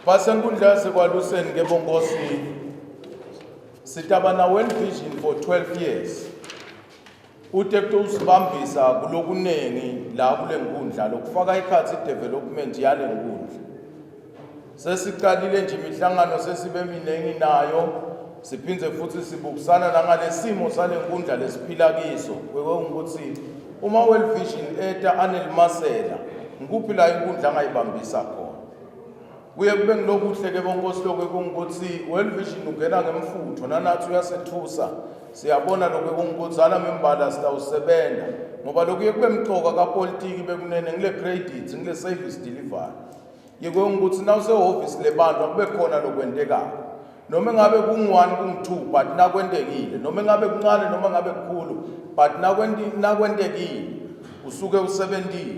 Basenkundla yasekwaLuseni ke bonkosi sitabana World Vision for 12 years. Utekto usibambisa kulokunengi la kule nkundla lokufaka ikhathi development yale nkundla. Sesiqalile nje imihlangano sesibe minengi nayo siphindze futhi sibukisana nangale simo sale nkundla lesiphila kiso. Ukuthi uma World Vision eta anelimasela ngikuphi la inkundla angayibambisa khona. Kuye kube ngilokuhle ke bonkosi lokho kungukuthi World Vision ungena ngemfutho nanathi uyasethusa siyabona lokho kungukuthana membala sitawusebenza ngoba lokho kube mxoka kapolitiki bekunene ngile credits ngile service delivery yeke ukuthi nawu sehoffice lebantu akube khona lokwentekayo noma ngabe ku1 ku2 but nakwendekile noma ngabe kuncane noma ngabe kukhulu but nakwentekile usuke usebentile.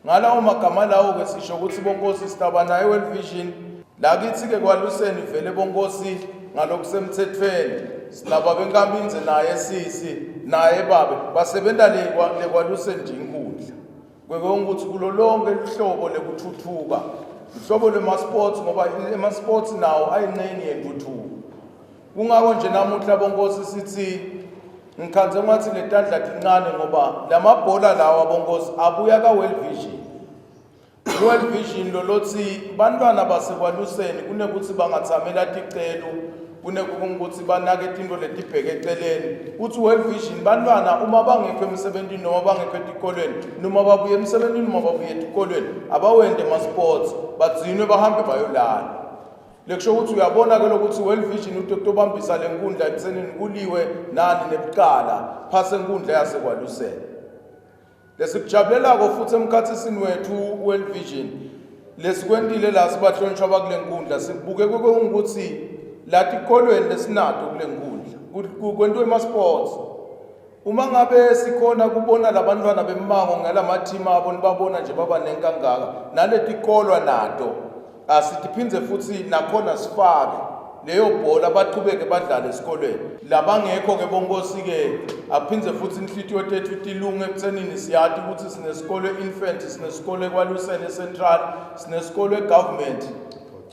Ngalawo magama lawo ke sisho ukuthi bonkosi sitabana World Vision la kithi ke kwaLuseni vele bonkosi ngalokusemthethweni sinaba benkambinze naye sisi naye babe basebenta le kwaLuseni nje inkundla kweke ukuthi kulo lonke ihlobo lekuthuthuka ihlobo lema sports ngoba ema sports nawo ayingxenye yentuthuko. Kungako nje namuhla bonkosi sithi ngikhanze ngathi letandla tincane ngoba lamabhola lawa bonkosi abuya ka World Vision. World Vision lolothi bantwana basekwaLuseni kunekuthi bangatsamela ticelo kunekuthi banake into letibheke eceleni uthi World Vision bantwana uma bangekho emsebentini noma bangekho etikolweni noma babuye emsebentini noma babuye etikolweni abawende ama sports badzinwe bahambe bayolala. Lekusho ukuthi uyabona ke lokuthi World Vision uTokto bambisa lenkundla ekutsenini kuliwe nani nebuqala phase enkundla yasekwaLuseni. Lesikujabulela futhi emkhathisini wethu World Vision lesikwendile la sibahlonishwa bakule nkundla sibuke ukuthi la tikolweni lesinato kule nkundla kwentwe ama sports uma ngabe sikhona kubona labantwana bemango ngalama team abo nibabona nje baba nenkangaka naletikolwa nato asitiphinze futhi nakhona sifake leyo bhola baqhubeke badlale esikolweni labangekho ke bonkosi ke aphindze futhi inhlitiyo tethu tilunge ekutsenini siyati ukuthi sinesikole infant sinesikole kwaLuseni Central sinesikole government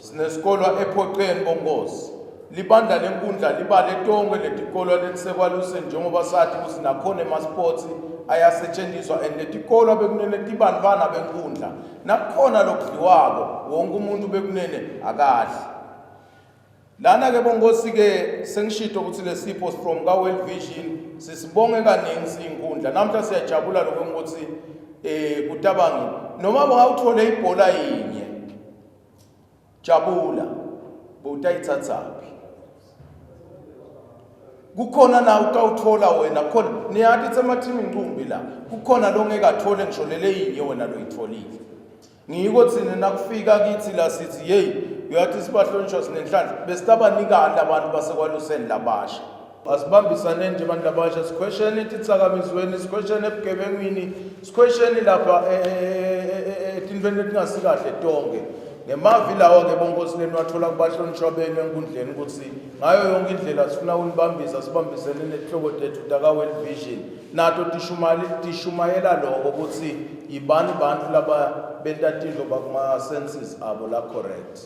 sinesikole ePhoqweni bonkosi libandla lenkundla libale tonke letikolo letisekwaLuseni njengoba sathi ukuthi nakhona ema sports ayasetshenziswa and letikolo bekunene tibanvana benkundla nakhona lokudliwako wonke umuntu bekunene akadli. Lana ke bonkosi ke sengishito ukuthi lesipho from ka World Vision sisibonge kaningi sinkundla namhla siyajabula lokho ukuthi kutabangi noma bangawuthole ibhola yinye jabula butayithathaphi kukhona na utawuthola wena khona niyathi tsema team incumbi la kukhona longekathole ngisho lele yinye wena loyitholile ngiko thina nakufika kithi la sithi hey uyathi sibahlonishwa sinenhlanhla besitabanikanda abantu basekwaLuseni labasha asibambisane nje abantu labasha siquestion etitsakamizweni siquestion ebugebengwini siquestion lapha etintweni letingasikahle tonke ngemavi lawo ke bonkosi leni wathola kubahlonishwa benu enkundleni ukuthi ngayo yonke indlela sifuna unibambisa sibambisene nehloko tethu taka World Vision nato tishumayela lokho ukuthi ibani bantu laba benta tinto bakuma senses abo la correct.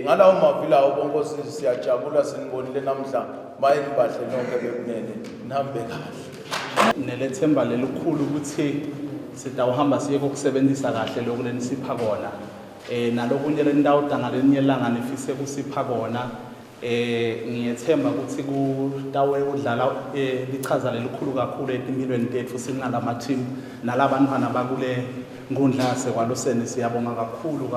Ngalawo mavi lawo bonkosi siyajabula sinibonile namhla mayeni bahle nonke bekunene nihambe kahle nelethemba lelikhulu ukuthi sitawuhamba siye kokusebenzisa kahle lokho lenisipha kona nalokunye lendawo dangalenye langa nifise kusipha kona ngiyethemba ukuthi kutawe udlala lichaza lelikhulu kakhulu empilweni tethu sinalama team nalabantwana bakule nkundla yasekwaLuseni siyabonga kakhulu.